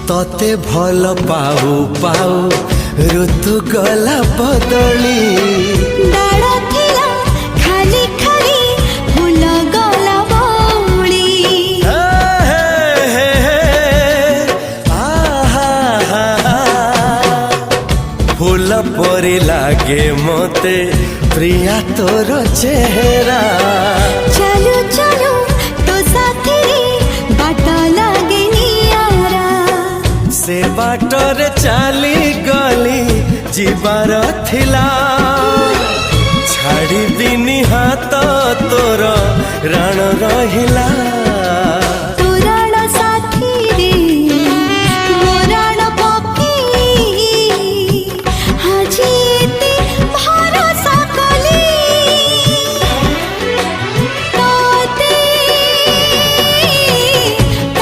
तते भल पाऊ पाऊ ऋतु गला बदली डाळ थिला खाली खाली फूल गला बौली फूल परी लागे मते प्रिया तोर चेहरा चलू चलू तो साथी बाट लागे नियारा से बाटरे चली गली जीवार थिला छाड़ी दिनी हाथ तोर राण रहिला।